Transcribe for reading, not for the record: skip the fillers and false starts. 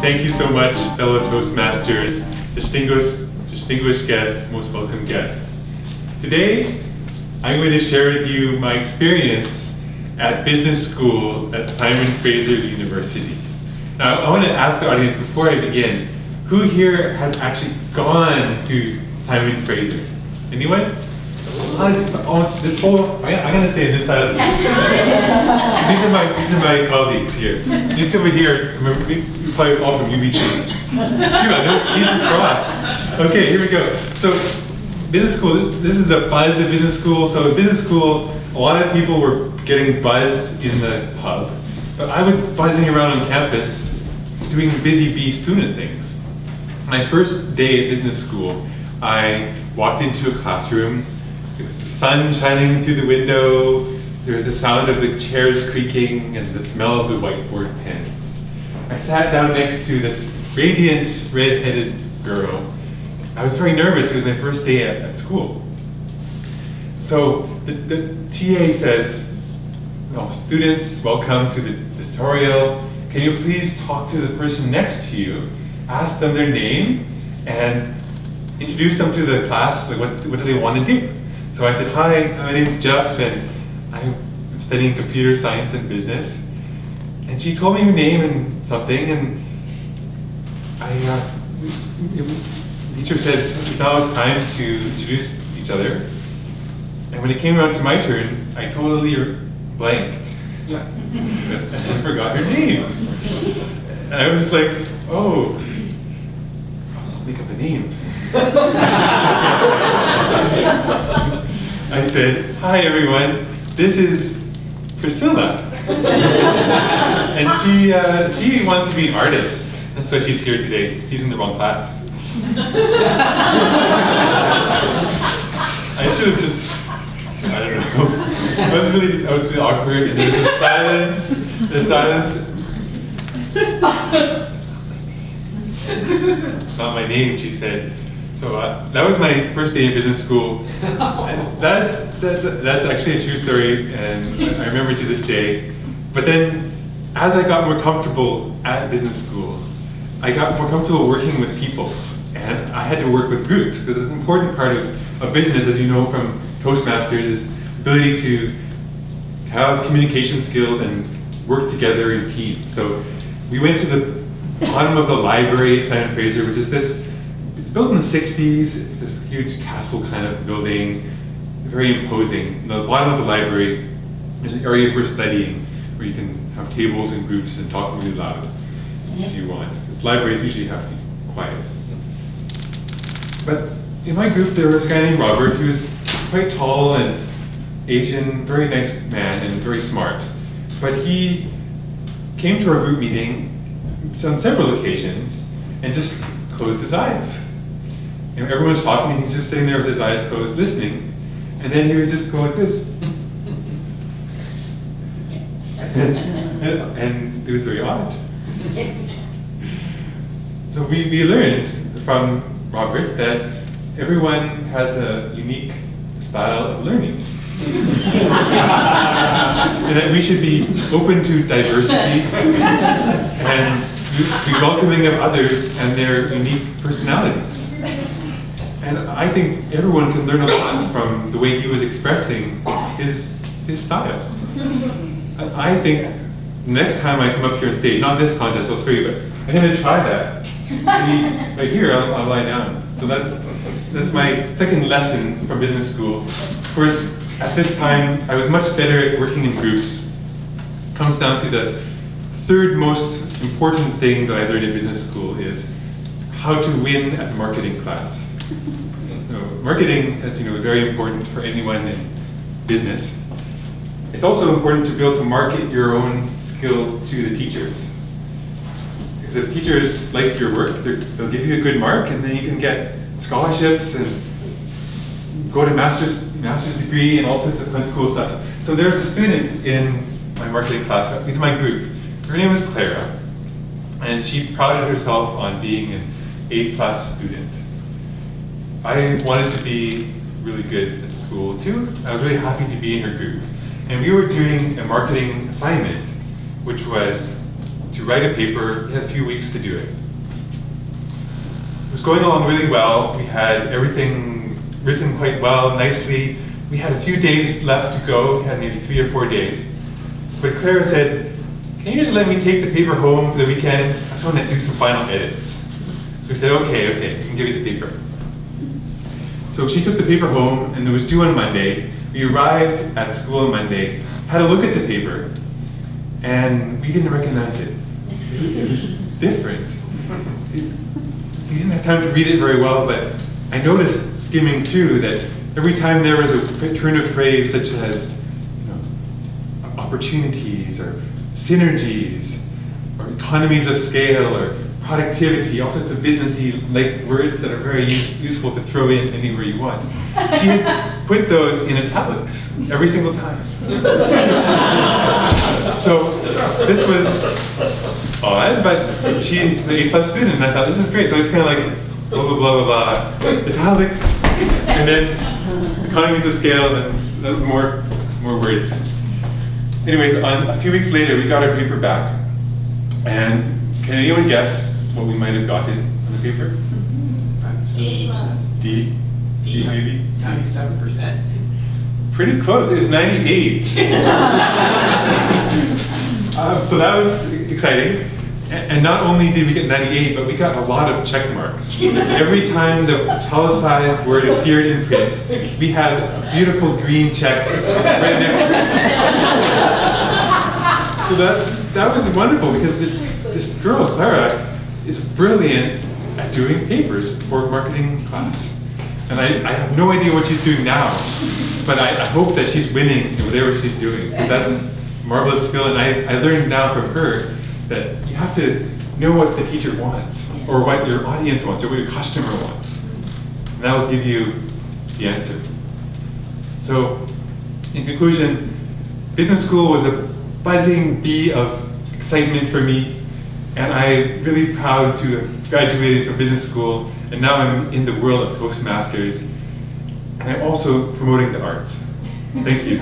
Thank you so much, fellow Toastmasters, distinguished guests, most welcome guests. Today, I'm going to share with you my experience at business school at Simon Fraser University. Now, I want to ask the audience before I begin, who here has actually gone to Simon Fraser? Anyone? Almost this whole, I'm going to stay on this side of the These are my colleagues here. These over here, you're probably all from UBC. It's true, I know she's abroad. Okay, here we go. So, business school, this is the buzz of business school. So in business school, a lot of people were getting buzzed in the pub. But I was buzzing around on campus doing busy bee student things. My first day at business school, I walked into a classroom. There was the sun shining through the window. There was the sound of the chairs creaking and the smell of the whiteboard pens. I sat down next to this radiant, red-headed girl. I was very nervous. It was my first day at school. So the TA says, "Well, students, welcome to the tutorial. Can you please talk to the person next to you, ask them their name, and introduce them to the class, like what do they want to do?" So I said, "Hi, my name is Geoff, and I'm studying computer science and business." And she told me her name and something, and the teacher said now it's time to introduce each other. And when it came around to my turn, I totally blanked. And I forgot her name. And I was like, oh, I'll think of a name. I said, "Hi everyone, this is Priscilla." And she wants to be an artist. That's why she's here today. She's in the wrong class. I should have just, I don't know. I was really awkward, and there was the silence. It's not my name. It's not my name, she said. So that was my first day in business school. And that's actually a true story, and I remember to this day. But then, as I got more comfortable at business school, I got more comfortable working with people. And I had to work with groups, because an important part of business, as you know from Toastmasters, is ability to have communication skills and work together in teams. So we went to the bottom of the library at Simon Fraser, which is it's built in the 60s. It's this huge castle kind of building, very imposing. In the bottom of the library, there's an area for studying where you can have tables and groups and talk really loud if you want. Because libraries usually have to be quiet. But in my group, there was a guy named Robert. He was quite tall and Asian, very nice man and very smart. But he came to our group meeting on several occasions and just closed his eyes. You know, everyone's talking and he's just sitting there with his eyes closed, listening. And then he would just go like this. and it was very odd. So we learned from Robert that everyone has a unique style of learning. And that we should be open to diversity and be welcoming of others and their unique personalities. And I think everyone can learn a lot from the way he was expressing his style. I think next time I come up here and stage, not this contest, I'll spare you, but I'm going to try that. Maybe right here, I'll lie down. So that's my second lesson from business school. Of course, at this time, I was much better at working in groups. It comes down to the third most important thing that I learned in business school is how to win at the marketing class. So marketing, as you know, is very important for anyone in business. It's also important to be able to market your own skills to the teachers. Because if teachers like your work, they'll give you a good mark, and then you can get scholarships and go to master's degree and all sorts of cool stuff. So there's a student in my marketing class, this is my group. Her name is Clara, and she prided herself on being an A+ student. I wanted to be really good at school too. I was really happy to be in her group. And we were doing a marketing assignment, which was to write a paper. We had a few weeks to do it. It was going along really well. We had everything written quite well, nicely. We had a few days left to go. We had maybe 3 or 4 days. But Clara said, "Can you just let me take the paper home for the weekend? I just want to do some final edits." So we said, okay, I can give you the paper. So she took the paper home, and it was due on Monday. We arrived at school on Monday, had a look at the paper, and we didn't recognize it. It was different. We didn't have time to read it very well, but I noticed skimming through that every time there was a turn of phrase such as, opportunities or synergies or economies of scale or productivity, all sorts of businessy like words that are very useful to throw in anywhere you want. She had put those in italics every single time. So this was odd, but she's an A+ student, and I thought, this is great. So it's kind of like blah, blah, blah, blah, blah, italics, and then economies of scale, and then more words. Anyways, a few weeks later, we got our paper back, and can anyone guess what we might have gotten on the paper? D? D maybe? 97%. Pretty close, it was 98. So that was exciting. And not only did we get 98, but we got a lot of check marks. Every time the italicized word appeared in print, we had a beautiful green check right next to it. So that was wonderful, because this girl, Clara, is brilliant at doing papers for marketing class. And I have no idea what she's doing now, but I hope that she's winning in whatever she's doing, because that's marvelous skill. And I learned now from her that you have to know what the teacher wants, or what your audience wants, or what your customer wants. And that will give you the answer. So, in conclusion, business school was a buzzing bee of excitement for me, and I'm really proud to have graduated from business school, and now I'm in the world of Toastmasters, and I'm also promoting the arts. Thank you.